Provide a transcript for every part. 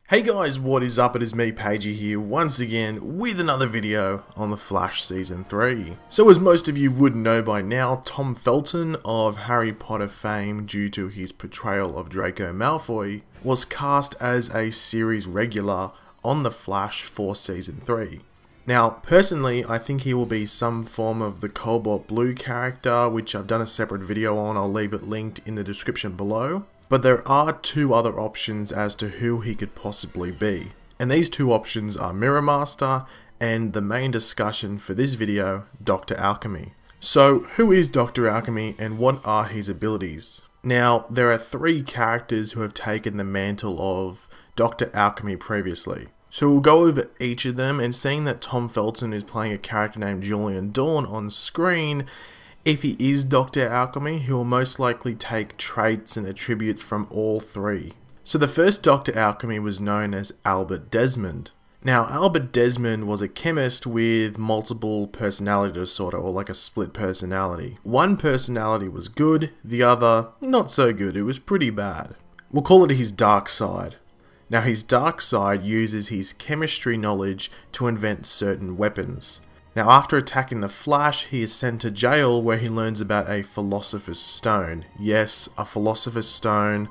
Hey guys, what is up? It is me, Pagey here, once again with another video on The Flash Season 3. So as most of you would know by now, Tom Felton of Harry Potter fame due to his portrayal of Draco Malfoy was cast as a series regular on The Flash for Season 3. Now, personally, I think he will be some form of the Cobalt Blue character, which I've done a separate video on. I'll leave it linked in the description below. But there are two other options as to who he could possibly be. And these two options are Mirror Master and the main discussion for this video, Dr. Alchemy. So, who is Dr. Alchemy and what are his abilities? Now, there are three characters who have taken the mantle of Dr. Alchemy previously. So we'll go over each of them, and seeing that Tom Felton is playing a character named Julian Dawn on screen, if he is Dr. Alchemy, he will most likely take traits and attributes from all three. So the first Dr. Alchemy was known as Albert Desmond. Now, Albert Desmond was a chemist with multiple personality disorder, or like a split personality. One personality was good, the other not so good. It was pretty bad. We'll call it his dark side. Now, his dark side uses his chemistry knowledge to invent certain weapons. Now, after attacking the Flash, he is sent to jail where he learns about a Philosopher's Stone. Yes, a Philosopher's Stone,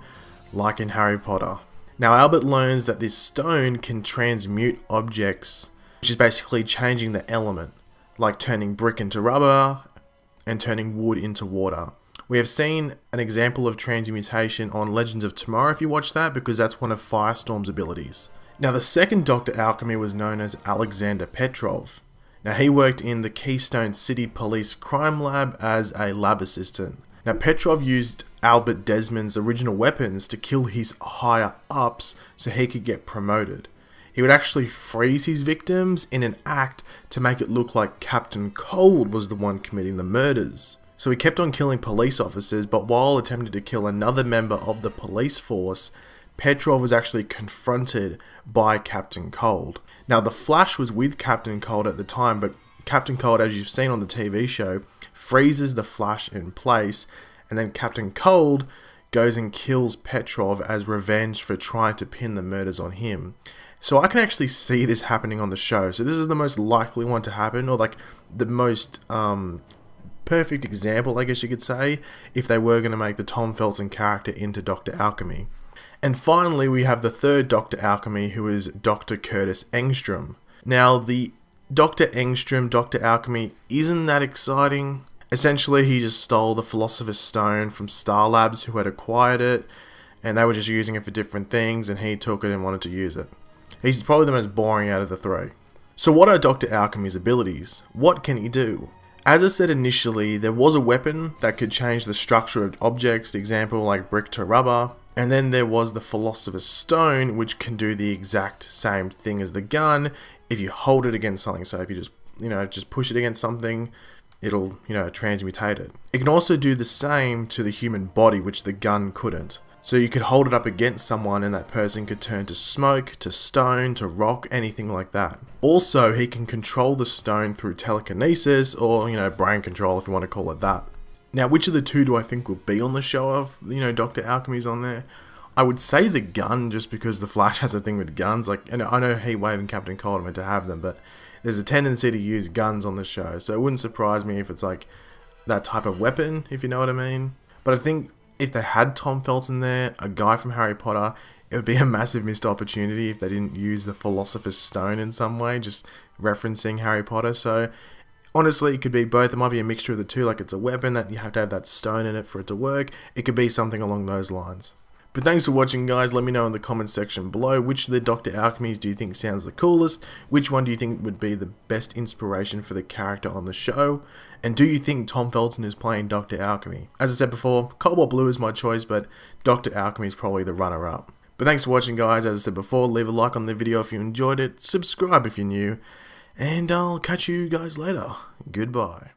like in Harry Potter. Now, Albert learns that this stone can transmute objects, which is basically changing the element, like turning brick into rubber and turning wood into water. We have seen an example of transmutation on Legends of Tomorrow if you watch that, because that's one of Firestorm's abilities. Now, the second Dr. Alchemy was known as Alexander Petrov. Now, he worked in the Keystone City Police Crime Lab as a lab assistant. Now, Petrov used Albert Desmond's original weapons to kill his higher ups so he could get promoted. He would actually freeze his victims in an act to make it look like Captain Cold was the one committing the murders. So he kept on killing police officers, but while attempting to kill another member of the police force, Petrov was actually confronted by Captain Cold. Now, the Flash was with Captain Cold at the time, but Captain Cold, as you've seen on the TV show, freezes the Flash in place, and then Captain Cold goes and kills Petrov as revenge for trying to pin the murders on him. So I can actually see this happening on the show. So this is the most likely one to happen, or like the most perfect example, I guess you could say, if they were going to make the Tom Felton character into Dr. Alchemy. And finally, we have the third Dr. Alchemy, who is Dr. Curtis Engstrom. Now, the Dr. Engstrom, Dr. Alchemy, isn't that exciting. Essentially, he just stole the Philosopher's Stone from Star Labs, who had acquired it, and they were just using it for different things, and he took it and wanted to use it. He's probably the most boring out of the three. So what are Dr. Alchemy's abilities? What can he do? As I said initially, there was a weapon that could change the structure of objects, the example like brick to rubber. And then there was the Philosopher's Stone, which can do the exact same thing as the gun if you hold it against something. So if you just push it against something, it'll, transmutate it. It can also do the same to the human body, which the gun couldn't. So you could hold it up against someone and that person could turn to smoke, to stone, to rock, anything like that. Also, he can control the stone through telekinesis or, brain control if you want to call it that. Now, which of the two do I think will be on the show if, Dr. Alchemy's on there? I would say the gun, just because the Flash has a thing with guns. Like, and I know Heatwave and Captain Cold are meant to have them, but there's a tendency to use guns on the show. So it wouldn't surprise me if it's like that type of weapon, if you know what I mean. But I think if they had Tom Felton there, a guy from Harry Potter, it would be a massive missed opportunity if they didn't use the Philosopher's Stone in some way, just referencing Harry Potter. So honestly, it could be both. It might be a mixture of the two, like it's a weapon that you have to have that stone in it for it to work. It could be something along those lines. But thanks for watching, guys. Let me know in the comments section below, which of the Dr. Alchemies do you think sounds the coolest? Which one do you think would be the best inspiration for the character on the show? And do you think Tom Felton is playing Dr. Alchemy? As I said before, Cobalt Blue is my choice, but Dr. Alchemy is probably the runner-up. But thanks for watching, guys. As I said before, leave a like on the video if you enjoyed it, subscribe if you're new, and I'll catch you guys later. Goodbye.